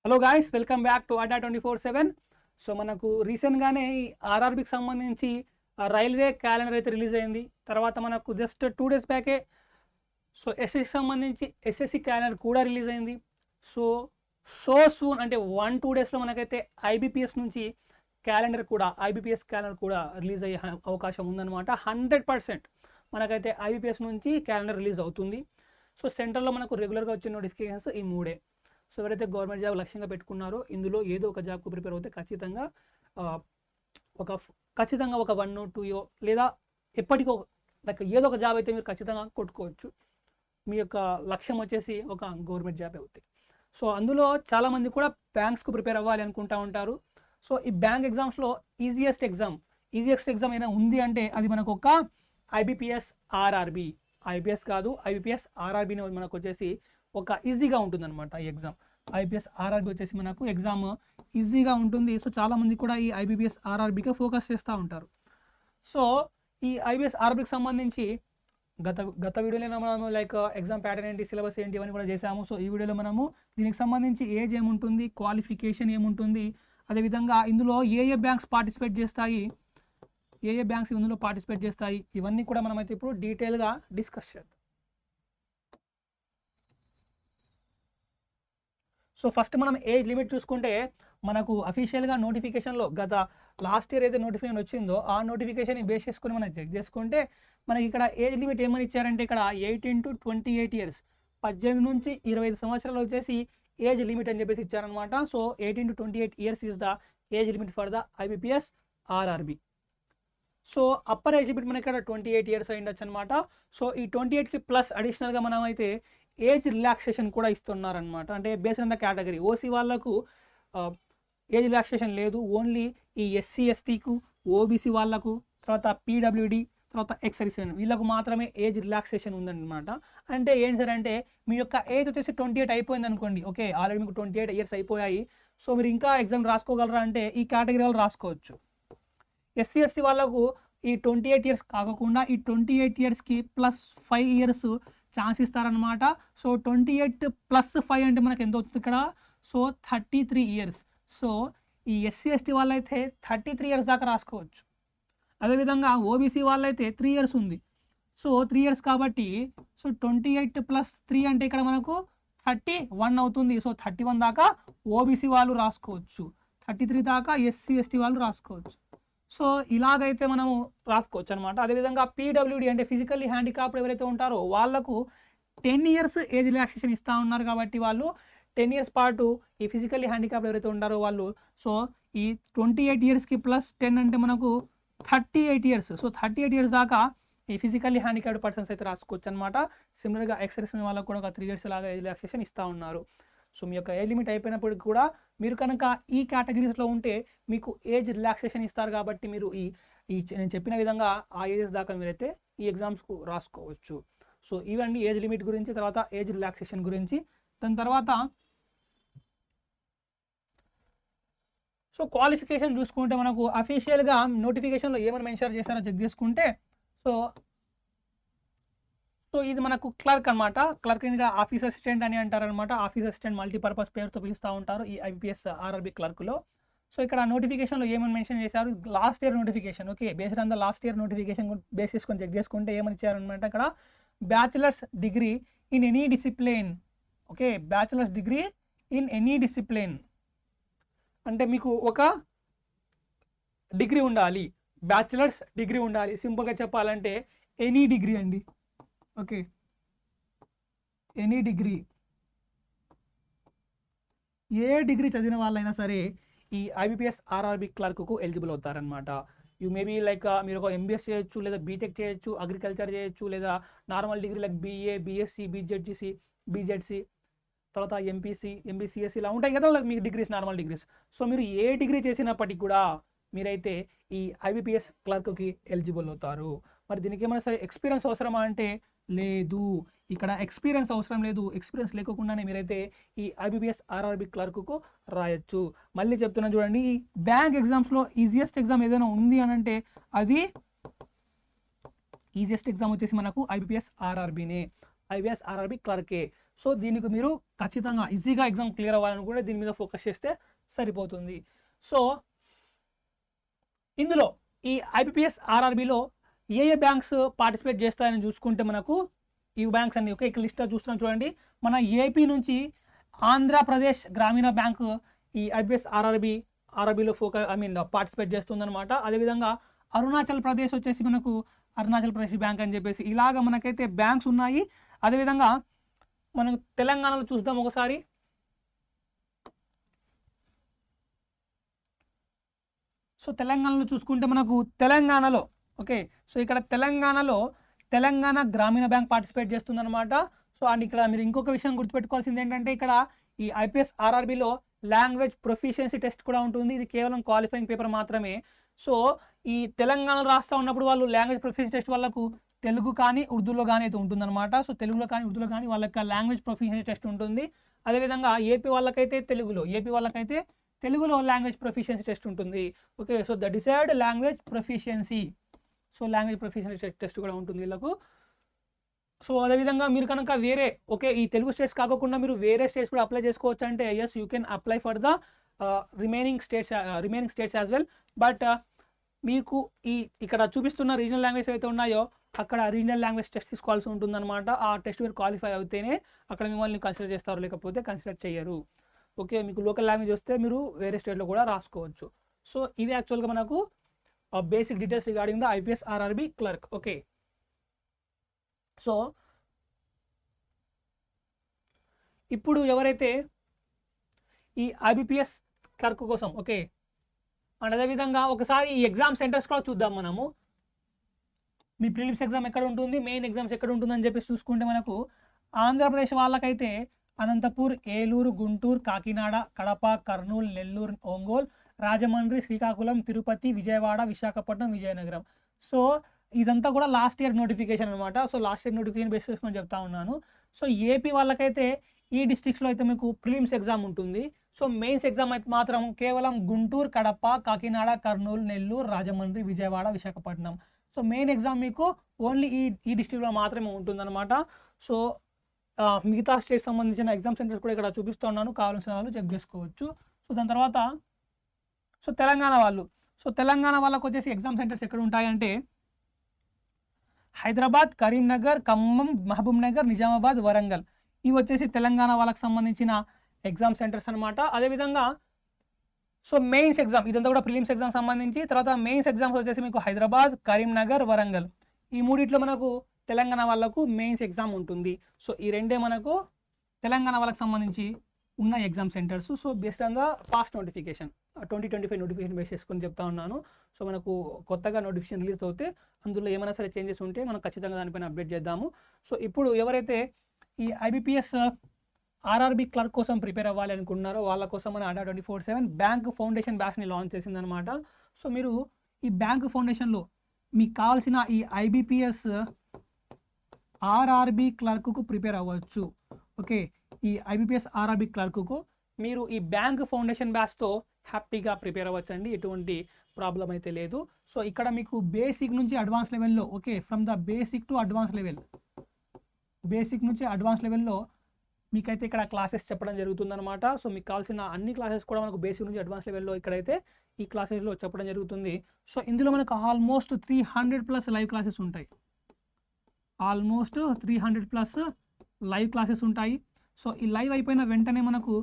Hello guys, welcome back to Adda 24/7. So మనకు రీసెంట్గానే ఈ ఆర్ఆర్బికి సంబంధించి రైల్వే క్యాలెండర్ అయితే రిలీజ్ అయింది. తర్వాత మనకు జస్ట్ 2 days బ్యాకే సో ఎస్ఎస్సి సంబంధించి ఎస్ఎస్సి క్యాలెండర్ కూడా రిలీజ్ అయింది. సో సూన్ అంటే 1-2 daysలో మనకైతే ఐబీపీఎస్ నుంచి ఐబీపీఎస్ క్యాలెండర్ కూడా రిలీజ్ అయ్యే అవకాశం ఉందన్నమాట. 100% మనకైతే ఐబీపీఎస్ నుంచి క్యాలెండర్ రిలీజ్ అవుతుంది. సో సెంట్రల్లో మనకు రెగ్యులర్గా వచ్చే నోటిఫికేషన్స్ ఈ 3. సో ఎవరైతే గవర్నమెంట్ జాబ్ లక్ష్యంగా పెట్టుకున్నారో ఇందులో ఏదో ఒక జాబ్కు ప్రిపేర్ అవుతే ఖచ్చితంగా ఒక 1-2 లేదా ఎప్పటికో లైక్ ఏదో ఒక జాబ్ అయితే మీరు ఖచ్చితంగా కొట్టుకోవచ్చు. మీ యొక్క లక్ష్యం వచ్చేసి ఒక గవర్నమెంట్ జాబ్ అవుతాయి. సో అందులో చాలామంది కూడా బ్యాంక్స్కు ప్రిపేర్ అవ్వాలి అనుకుంటూ ఉంటారు. సో ఈ బ్యాంక్ ఎగ్జామ్స్లో ఈజియెస్ట్ ఎగ్జామ్ ఏదైనా ఉంది అంటే అది మనకు ఒక ఐబీపీఎస్ ఆర్ఆర్బి. ఐబీఎస్ కాదు, ఐబీపీఎస్ ఆర్ఆర్బిని మనకు వచ్చేసి ఒక ఈజీగా ఉంటుందన్నమాట. ఈ ఎగ్జామ్ ఐబీపీఎస్ ఆర్ఆర్బి వచ్చేసి మనకు ఎగ్జామ్ ఈజీగా ఉంటుంది. సో చాలామంది కూడా ఈ ఐబీపీఎస్ ఆర్ఆర్బికి ఫోకస్ చేస్తూ ఉంటారు. సో ఈ ఐబీఎస్ ఆర్ఆర్బికి సంబంధించి గత వీడియోలో మనము లైక్ ఎగ్జామ్ ప్యాటర్న్ ఏంటి, సిలబస్ ఏంటి ఇవన్నీ కూడా చేసాము. సో ఈ వీడియోలో మనము దీనికి సంబంధించి ఏజ్ ఏముంటుంది, క్వాలిఫికేషన్ ఏముంటుంది, అదేవిధంగా ఇందులో ఏ బ్యాంక్స్ పార్టిసిపేట్ చేస్తాయి, బ్యాంక్స్ ఇందులో పార్టిసిపేట్ చేస్తాయి, ఇవన్నీ కూడా మనమైతే ఇప్పుడు డీటెయిల్గా డిస్కస్ చేద్దాం. సో ఫస్ట్ మనం ఏజ్ లిమిట్ చూసుకుంటే మనకు అఫీషియల్గా నోటిఫికేషన్లో గత లాస్ట్ ఇయర్ అయితే నోటిఫికేషన్ వచ్చిందో ఆ నోటిఫికేషన్ బేస్ చేసుకుని మనం చెక్ చేసుకుంటే మనకి ఇక్కడ ఏజ్ లిమిట్ ఏమని ఇచ్చారంటే ఇక్కడ 18 to 28 years, 18 నుంచి 25 సంవత్సరాలు వచ్చేసి ఏజ్ లిమిట్ అని చెప్పేసి ఇచ్చారనమాట. So 18 to 28 years is the age limit for the IBPS RRB. So upper age limit మనకి ఇక్కడ 28 years అయ్యిండొచ్చు అనమాట. సో ఈ 28కి ప్లస్ అడిషనల్గా మనం అయితే ఏజ్ రిలాక్సేషన్ కూడా ఇస్తున్నారనమాట. అంటే based on the category OC వాళ్ళకు ఏజ్ రిలాక్సేషన్ లేదు, ఓన్లీ ఈ ఎస్సీ ఎస్టీకు, ఓబీసీ వాళ్ళకు, తర్వాత పీడబ్ల్యూడి, తర్వాత ఎక్స్-సర్వీస్మెన్ వీళ్ళకు మాత్రమే ఏజ్ రిలాక్సేషన్ ఉందన్నమాట. అంటే ఏంటి సార్ అంటే మీ యొక్క ఏజ్ వచ్చేసి 28 అయిపోయింది అనుకోండి, ఓకే ఆల్రెడీ మీకు 28 years అయిపోయాయి. సో మీరు ఇంకా ఎగ్జామ్ రాసుకోగలరా అంటే ఈ కేటగిరీ వాళ్ళు రాసుకోవచ్చు. ఎస్సీ ఎస్టీ వాళ్ళకు ఈ 28 years కాకుండా ఈ 28 yearsకి +5 years ఛాన్స్ ఇస్తారనమాట. సో 28 + 5 అంటే మనకు ఎంత అవుతుంది ఇక్కడ, సో 33 years. సో ఈ ఎస్సీ ఎస్టీ వాళ్ళైతే 33 years దాకా రాసుకోవచ్చు. అదేవిధంగా ఓబీసీ వాళ్ళైతే 3 years ఉంది. సో 3 years కాబట్టి సో 28 + 3 అంటే ఇక్కడ మనకు 31 అవుతుంది. సో 31 దాకా ఓబీసీ వాళ్ళు రాసుకోవచ్చు, 33 దాకా ఎస్సీ ఎస్టీ వాళ్ళు రాసుకోవచ్చు. సో ఇలాగైతే మనము రాసుకోవచ్చు అనమాట. అదేవిధంగా పీడబ్ల్యూడి అంటే ఫిజికల్లీ హ్యాండిక్యాప్డ్ ఎవరైతే ఉంటారో వాళ్ళకు 10 years ఏజ్ రిలాక్సేషన్ ఇస్తూ ఉన్నారు కాబట్టి వాళ్ళు 10 years పాటు ఈ ఫిజికల్లీ హ్యాండిక్యాప్డ్ ఎవరైతే ఉంటారో వాళ్ళు సో ఈ 28 yearsకి +10 అంటే మనకు 38 years. సో 38 years దాకా ఈ ఫిజికల్లీ హ్యాండిక్యాప్డ్ పర్సన్స్ అయితే రాసుకోవచ్చు అనమాట. సిమిలర్గా ఎక్స్-సర్వీస్మెన్ వాళ్ళకు కూడా ఒక 3 years లాగా ఏజ్ రిలాక్సేషన్ ఇస్తూ ఉన్నారు. సో మీ యొక్క ఏజ్ లిమిట్ అయిపోయినప్పటికి కూడా మీరు కనుక ఈ కేటగిరీస్లో ఉంటే మీకు ఏజ్ రిలాక్సేషన్ ఇస్తారు కాబట్టి మీరు ఈ నేను చెప్పిన విధంగా ఆ ఏజెస్ దాకా మీరైతే ఈ ఎగ్జామ్స్కు రాసుకోవచ్చు. సో ఇవన్నీ ఏజ్ లిమిట్ గురించి, తర్వాత ఏజ్ రిలాక్సేషన్ గురించి. దాని తర్వాత సో క్వాలిఫికేషన్ చూసుకుంటే మనకు అఫీషియల్గా నోటిఫికేషన్లో ఏమైనా మెన్షన్ చేస్తారో చెక్ చేసుకుంటే సో ఇది మనకు క్లర్క్ అనమాట. క్లర్క్ ఇంకా ఆఫీస్ అసిస్టెంట్ అని అంటారనమాట. ఆఫీస్ అసిస్టెంట్ మల్టీపర్పస్ పేరుతో పిలుస్తూ ఉంటారు ఈ ఐబీపీఎస్ ఆర్ఆర్బి క్లర్క్లో. సో ఇక్కడ నోటిఫికేషన్లో ఏమని మెన్షన్ చేశారు, last year notification, okay based on the last year notification base చేసుకొని చెక్ చేసుకుంటే ఏమని ఇచ్చారనమాట ఇక్కడ bachelors degree in any discipline. Okay bachelors degree in any discipline అంటే మీకు ఒక డిగ్రీ ఉండాలి, బ్యాచిలర్స్ డిగ్రీ ఉండాలి. సింపుల్గా చెప్పాలంటే ఎనీ డిగ్రీ అండి. ఓకే ఎనీ డిగ్రీ, ఏ డిగ్రీ చదివిన వాళ్ళైనా సరే ఈ ఐబీపీఎస్ ఆర్ఆర్బి క్లర్క్కు ఎలిజిబుల్ అవుతారనమాట. యూ మేబీ లైక్ మీరు ఒక ఎంబీఎస్ చేయొచ్చు, లేదా బీటెక్ చేయొచ్చు, అగ్రికల్చర్ చేయొచ్చు, లేదా normal degree like BA, BSc, BZC, తర్వాత ఎంపీసీ, ఎంబీసీఎస్సీ ఇలా ఉంటాయి కదా మీకు డిగ్రీస్, నార్మల్ డిగ్రీస్. సో మీరు ఏ డిగ్రీ చేసినప్పటికీ కూడా మీరైతే ఈ ఐబీపీఎస్ క్లర్క్కి ఎలిజిబుల్ అవుతారు. మరి దీనికి ఏమైనా సరే ఎక్స్పీరియన్స్ అవసరమా అంటే లేదు, ఇక్కడ ఎక్స్పీరియన్స్ అవసరం లేదు. ఎక్స్పీరియన్స్ లేకుండానే మీరైతే ఈ ఐబీపీఎస్ ఆర్ఆర్బి క్లర్క్కు రాయొచ్చు. మళ్ళీ చెప్తున్నాను చూడండి, ఈ బ్యాంక్ ఎగ్జామ్స్లో ఈజియెస్ట్ ఎగ్జామ్ ఏదైనా ఉంది అని అంటే అది ఈజియెస్ట్ ఎగ్జామ్ వచ్చేసి మనకు ఐబీపీఎస్ ఆర్ఆర్బినే. ఐబిఎస్ ఆర్ఆర్బి క్లర్కే. సో దీనికి మీరు ఖచ్చితంగా ఈజీగా ఎగ్జామ్ క్లియర్ అవ్వాలనుకుంటే దీని మీద ఫోకస్ చేస్తే సరిపోతుంది. సో ఇందులో ఈ ఐబిపిఎస్ ఆర్ఆర్బిలో ఏ బ్యాంక్స్ పార్టిసిపేట్ చేస్తాయని చూసుకుంటే మనకు ఈ బ్యాంక్స్ అన్ని ఇక్కడ లిస్ట్ చూస్తున్నాం చూడండి. మన ఏపీ నుంచి ఆంధ్రప్రదేశ్ గ్రామీణ బ్యాంకు ఈ ఐబిపిఎస్ ఆర్ఆర్బిలో పార్టిసిపేట్ చేస్తుందన్నమాట. అదేవిధంగా అరుణాచల్ ప్రదేశ్ వచ్చేసి మనకు అరుణాచల్ ప్రదేశ్ బ్యాంక్ అని చెప్పేసి ఇలాగ మనకైతే బ్యాంక్స్ ఉన్నాయి. అదేవిధంగా మనం తెలంగాణలో చూద్దాం ఒకసారి. సో తెలంగాణలో చూసుకుంటే మనకు తెలంగాణలో సో ఇక్కడ తెలంగాణ గ్రామీణ బ్యాంక్ పార్టిసిపేట్ చేస్తుందన్నమాట. సో అండ్ ఇక్కడ మీరు ఇంకొక విషయం గుర్తుపెట్టుకోవాల్సింది ఏంటంటే ఇక్కడ ఈ ఐపీఎస్ ఆర్ఆర్బిలో లాంగ్వేజ్ ప్రొఫిషియన్సీ టెస్ట్ కూడా ఉంటుంది. ఇది కేవలం క్వాలిఫైయింగ్ పేపర్ మాత్రమే. సో ఈ తెలంగాణ రాస్తా ఉన్నప్పుడు వాళ్ళు లాంగ్వేజ్ ప్రొఫిషియన్సీ టెస్ట్ వాళ్ళకు తెలుగు కానీ ఉర్దూలో కానీ అయితే ఉంటుందన్నమాట. సో తెలుగులో కానీ ఉర్దూలో కానీ వాళ్ళకి లాంగ్వేజ్ ప్రొఫిషియన్సీ టెస్ట్ ఉంటుంది. అదేవిధంగా ఏపీ వాళ్ళకైతే తెలుగులో లాంగ్వేజ్ ప్రొఫిషియన్సీ టెస్ట్ ఉంటుంది. So the decide language proficiency. So language proficiency test కూడా ఉంటుంది వీళ్ళకు. సో అదేవిధంగా మీరు కనుక వేరే ఈ తెలుగు స్టేట్స్ కాకుండా మీరు వేరే స్టేట్స్ కూడా అప్లై చేసుకోవచ్చు అంటే yes you can apply for the remaining states as well. But మీకు ఇక్కడ చూపిస్తున్న రీజనల్ లాంగ్వేజ్ అయితే ఉన్నాయో అక్కడ రీజనల్ లాంగ్వేజ్ టెస్ట్ తీసుకోవాల్సి ఉంటుందన్నమాట. ఆ టెస్ట్ మీరు క్వాలిఫై అవుతేనే అక్కడ మిమ్మల్ని కన్సిడర్ చేస్తారు, లేకపోతే కన్సిడర్ చేయరు. మీకు లోకల్ లాంగ్వేజ్ వస్తే మీరు వేరే స్టేట్లో కూడా రాసుకోవచ్చు. సో ఇవి యాక్చువల్గా మనకు basic details regarding the IPS RRB clerk. So ఇప్పుడు ఎవరైతే ఈ ఐబిపిఎస్ క్లర్క్ కోసం అండ్ అదేవిధంగా ఒకసారి ఈ ఎగ్జామ్ సెంటర్స్ కూడా చూద్దాం మనము. మీ ప్రిలిమ్స్ ఎగ్జామ్ ఎక్కడ ఉంటుంది, మెయిన్ ఎగ్జామ్స్ ఎక్కడ ఉంటుందని చెప్పేసి చూసుకుంటే మనకు ఆంధ్రప్రదేశ్ వాళ్ళకైతే అనంతపూర్, ఏలూరు, గుంటూరు, కాకినాడ, కడప, కర్నూలు, నెల్లూరు, ఒంగోలు, రాజమండ్రి, శ్రీకాకుళం, తిరుపతి, విజయవాడ, విశాఖపట్నం, విజయనగరం. సో ఇదంతా కూడా లాస్ట్ ఇయర్ నోటిఫికేషన్ అనమాట. So last year notification base చేసుకొని చెప్తా ఉన్నాను. సో ఏపీ వాళ్ళకైతే ఈ డిస్ట్రిక్ట్స్లో అయితే మీకు ప్రిలిమ్స్ ఎగ్జామ్ ఉంటుంది. సో మెయిన్స్ ఎగ్జామ్ అయితే మాత్రం కేవలం Guntur, Kadapa, Kakinada, Kurnool, Nellore, Rajahmundry, Vijayawada, Visakhapatnam. So main exam మీకు ఓన్లీ ఈ డిస్ట్రిక్ట్లో మాత్రమే ఉంటుందన్నమాట. సో మిగతా స్టేట్స్ సంబంధించిన ఎగ్జామ్ సెంటర్స్ కూడా ఇక్కడ చూపిస్తూ ఉన్నాను, కావాల్సిన వాళ్ళు చెక్ చేసుకోవచ్చు. సో దాని తర్వాత తెలంగాణ వాళ్ళకు వచ్చేసి ఎగ్జామ్ సెంటర్స్ ఎక్కడ ఉంటాయంటే హైదరాబాద్, కరీంనగర్, ఖమ్మం, మహబూబ్ నగర్, నిజామాబాద్, వరంగల్. ఇవి వచ్చేసి తెలంగాణ వాళ్ళకి సంబంధించిన ఎగ్జామ్ సెంటర్స్ అనమాట. అదేవిధంగా సో మెయిన్స్ ఎగ్జామ్ ఇదంతా కూడా ప్రిలిమ్స్ ఎగ్జామ్ సంబంధించి. తర్వాత మెయిన్స్ ఎగ్జామ్స్ వచ్చేసి మీకు హైదరాబాద్, కరీంనగర్, వరంగల్. ఈ మూడిట్లో మనకు తెలంగాణ వాళ్ళకు మెయిన్స్ ఎగ్జామ్ ఉంటుంది. సో ఈ రెండే మనకు తెలంగాణ వాళ్ళకి సంబంధించి ఉన్న exam centres. So based on the past notification 2025 notification base చేసుకొని చెప్తా ఉన్నాను. సో మనకు కొత్తగా నోటిఫికేషన్ రిలీజ్ అవుతే అందులో ఏమైనా సరే చేంజెస్ ఉంటే మనం ఖచ్చితంగా దానిపైన అప్డేట్ చేద్దాము. సో ఇప్పుడు ఎవరైతే ఈ ఐబిపిఎస్ ఆర్ఆర్బి క్లర్క్ కోసం ప్రిపేర్ అవ్వాలి అనుకుంటున్నారో వాళ్ళ కోసం మన అడ్డా 24/7 బ్యాంక్ ఫౌండేషన్ బ్యాచ్ని లాంచ్ చేసిందనమాట. సో మీరు ఈ బ్యాంక్ ఫౌండేషన్లో మీకు కావాల్సిన ఈ ఐబిపిఎస్ ఆర్ఆర్బి క్లర్క్కు ప్రిపేర్ అవ్వచ్చు. ఈ ఐబిపిఎస్ ఆర్ఆర్బి క్లర్క్కు మీరు ఈ బ్యాంక్ ఫౌండేషన్ బ్యాచ్తో హ్యాపీగా ప్రిపేర్ అవ్వచ్చు అండి, ఎటువంటి ప్రాబ్లం అయితే లేదు. సో ఇక్కడ మీకు బేసిక్ నుంచి అడ్వాన్స్ లెవెల్లో from the basic to advance level, basic నుంచి అడ్వాన్స్ లెవెల్లో మీకైతే ఇక్కడ క్లాసెస్ చెప్పడం జరుగుతుందన్నమాట. సో మీకు కావాల్సిన అన్ని క్లాసెస్ కూడా మనకు బేసిక్ నుంచి అడ్వాన్స్ లెవెల్లో ఇక్కడైతే ఈ క్లాసెస్లో చెప్పడం జరుగుతుంది. సో ఇందులో మనకు ఆల్మోస్ట్ 300+ లైవ్ క్లాసెస్ ఉంటాయి. ఆల్మోస్ట్ 300+ లైవ్ క్లాసెస్ ఉంటాయి. సో ఈ లైవ్ అయిపోయిన వెంటనే మనకు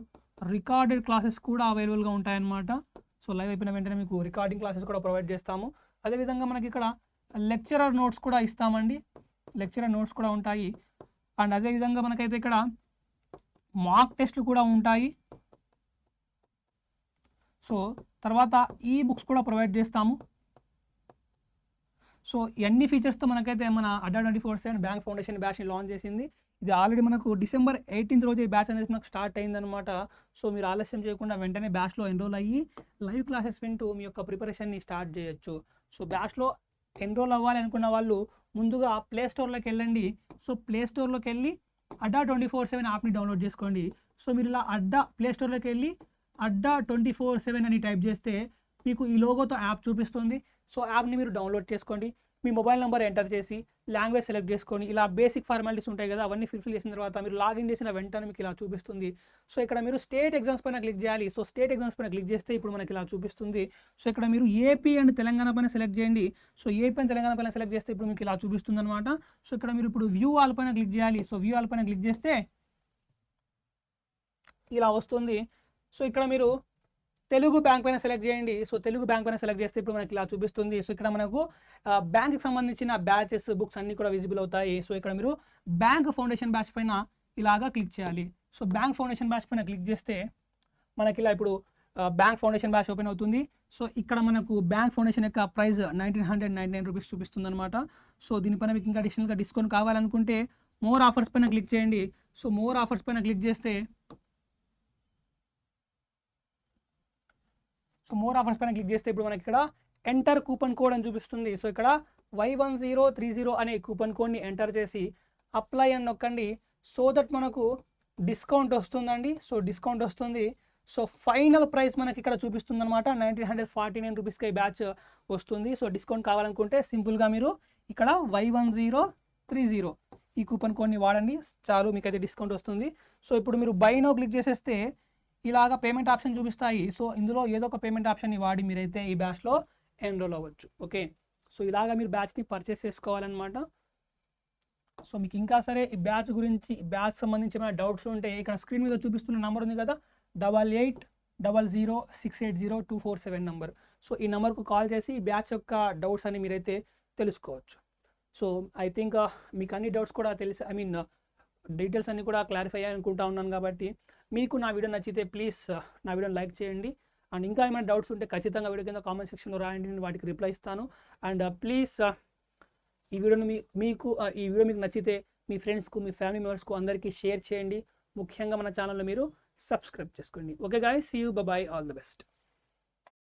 రికార్డెడ్ క్లాసెస్ కూడా అవైలబుల్గా ఉంటాయన్నమాట. సో లైవ్ అయిపోయిన వెంటనే మీకు రికార్డింగ్ క్లాసెస్ కూడా ప్రొవైడ్ చేస్తాము. అదేవిధంగా మనకి ఇక్కడ లెక్చరర్ నోట్స్ కూడా ఇస్తామండి, లెక్చరర్ నోట్స్ కూడా ఉంటాయి. అండ్ అదేవిధంగా మనకైతే ఇక్కడ మాక్ టెస్ట్లు కూడా ఉంటాయి. సో తర్వాత ఈ బుక్స్ కూడా ప్రొవైడ్ చేస్తాము. సో ఎన్ని ఫీచర్స్తో మనకైతే మన అడ్డా 24/7 బ్యాంక్ ఫౌండేషన్ బ్యాచ్ని లాంచ్ చేసింది. ఇది ఆల్రెడీ మనకు December 18th రోజు ఈ బ్యాచ్ అనేది మనకు స్టార్ట్ అయిందనమాట. సో మీరు ఆలస్యం చేయకుండా వెంటనే బ్యాచ్లో ఎన్రోల్ అయ్యి లైవ్ క్లాసెస్ వింటూ మీ యొక్క ప్రిపరేషన్ని స్టార్ట్ చేయొచ్చు. సో బ్యాచ్లో ఎన్రోల్ అవ్వాలి అనుకున్న వాళ్ళు ముందుగా ప్లే స్టోర్లోకి వెళ్ళండి. సో ప్లే స్టోర్లోకి వెళ్ళి అడ్డా 24/7 యాప్ని డౌన్లోడ్ చేసుకోండి. సో మీరు ఇలా ప్లే స్టోర్లోకి వెళ్ళి అడ్డా 24/7 అని టైప్ చేస్తే మీకు ఈ లోగోతో యాప్ చూపిస్తుంది. సో యాప్ని మీరు డౌన్లోడ్ చేసుకోండి. మీ మొబైల్ నెంబర్ ఎంటర్ చేసి లాంగ్వేజ్ సెలెక్ట్ చేసుకొని ఇలా బేసిక్ ఫార్మాలిటీస్ ఉంటాయి కదా, అవన్నీ ఫిల్ఫిల్ చేసిన తర్వాత మీరు లాగిన్ చేసిన వెంటనే మీకు ఇలా చూపిస్తుంది. సో ఇక్కడ మీరు స్టేట్ ఎగ్జామ్స్ పైన క్లిక్ చేయాలి. సో స్టేట్ ఎగ్జామ్స్ పైన క్లిక్ చేస్తే ఇప్పుడు మనకి ఇలా చూపిస్తుంది. సో ఇక్కడ మీరు ఏపీ అండ్ తెలంగాణ పైన సెలెక్ట్ చేయండి. సో ఏపీ అండ్ తెలంగాణ పైన సెలెక్ట్ చేస్తే ఇప్పుడు మీకు ఇలా చూపిస్తుంది అనమాట. సో ఇక్కడ మీరు ఇప్పుడు వ్యూ ఆల్ పైన క్లిక్ చేయాలి. సో వ్యూ ఆల్ పైన క్లిక్ చేస్తే ఇలా వస్తుంది. సో ఇక్కడ మీరు తెలుగు బ్యాంక్ పైన సెలెక్ట్ చేయండి. సో తెలుగు బ్యాంక్ పైన సెలెక్ట్ చేస్తే ఇప్పుడు మనకి ఇలా చూపిస్తుంది. సో ఇక్కడ మనకు బ్యాంక్కి సంబంధించిన బ్యాచెస్ బుక్స్ అన్నీ కూడా విజిబుల్ అవుతాయి. సో ఇక్కడ మీరు బ్యాంక్ ఫౌండేషన్ బ్యాచ్ పైన ఇలాగా క్లిక్ చేయాలి. సో బ్యాంక్ ఫౌండేషన్ బ్యాచ్ పైన క్లిక్ చేస్తే మనకి ఇలా ఇప్పుడు బ్యాంక్ ఫౌండేషన్ బ్యాచ్ ఓపెన్ అవుతుంది. సో ఇక్కడ మనకు బ్యాంక్ ఫౌండేషన్ యొక్క ప్రైస్ 1999 రూపీస్ చూపిస్తుంది అనమాట. సో దీనిపైన మీకు ఇంకా అడిషనల్గా డిస్కౌంట్ కావాలనుకుంటే మోర్ ఆఫర్స్ పైన క్లిక్ చేయండి. సో మోర్ ఆఫర్స్ పైన క్లిక్ చేస్తే ఇప్పుడు మనకి ఇక్కడ ఎంటర్ కూపన్ కోడ్ అని చూపిస్తుంది. సో ఇక్కడ Y1030 అనే కూపన్ కోడ్ని ఎంటర్ చేసి అప్లై అని నొక్కండి. సో దట్ మనకు డిస్కౌంట్ వస్తుందండి. సో డిస్కౌంట్ వస్తుంది. సో ఫైనల్ ప్రైస్ మనకి ఇక్కడ చూపిస్తుంది అనమాట. 1949 రూపీస్కి ఈ బ్యాచ్ వస్తుంది. సో డిస్కౌంట్ కావాలనుకుంటే సింపుల్గా మీరు ఇక్కడ Y1030 ఈ కూపన్ కోడ్ని వాడండి, చాలు మీకైతే డిస్కౌంట్ వస్తుంది. సో ఇప్పుడు మీరు బై నౌ క్లిక్ చేసేస్తే ఇలాగా పేమెంట్ ఆప్షన్ చూపిస్తాయి. సో ఇందులో ఏదో ఒక పేమెంట్ ఆప్షన్ని వాడి మీరైతే ఈ బ్యాచ్లో ఎన్రోల్ అవ్వచ్చు. ఓకే, సో ఇలాగా మీరు బ్యాచ్ని పర్చేస్ చేసుకోవాలన్నమాట. సో మీకు ఇంకా సరే ఈ బ్యాచ్ గురించి, ఈ బ్యాచ్ సంబంధించి ఏమైనా డౌట్స్ ఉంటే ఇక్కడ స్క్రీన్ మీద చూపిస్తున్న నెంబర్ ఉంది కదా, 8800680247 నెంబర్. సో ఈ నెంబర్కు కాల్ చేసి ఈ బ్యాచ్ యొక్క డౌట్స్ అని మీరైతే తెలుసుకోవచ్చు. సో ఐ థింక్ మీకు అన్ని డౌట్స్ కూడా తెలిసి, డీటెయిల్స్ అన్నీ కూడా క్లారిఫై అయ్యాయి అనుకుంటా ఉన్నాను. కాబట్టి మీకు నా వీడియో నచ్చితే ప్లీజ్ నా వీడియోని లైక్ చేయండి. అండ్ ఇంకా ఏమైనా డౌట్స్ ఉంటే ఖచ్చితంగా వీడియో కింద కామెంట్ సెక్షన్లో రాయండి, నేను వాటికి రిప్లై ఇస్తాను. అండ్ ప్లీజ్ ఈ వీడియోని మీకు నచ్చితే మీ ఫ్రెండ్స్కు, మీ ఫ్యామిలీ మెంబర్స్కు అందరికీ షేర్ చేయండి. ముఖ్యంగా మన ఛానల్లో మీరు సబ్స్క్రైబ్ చేసుకోండి. Okay guys, see you, bye, all the best.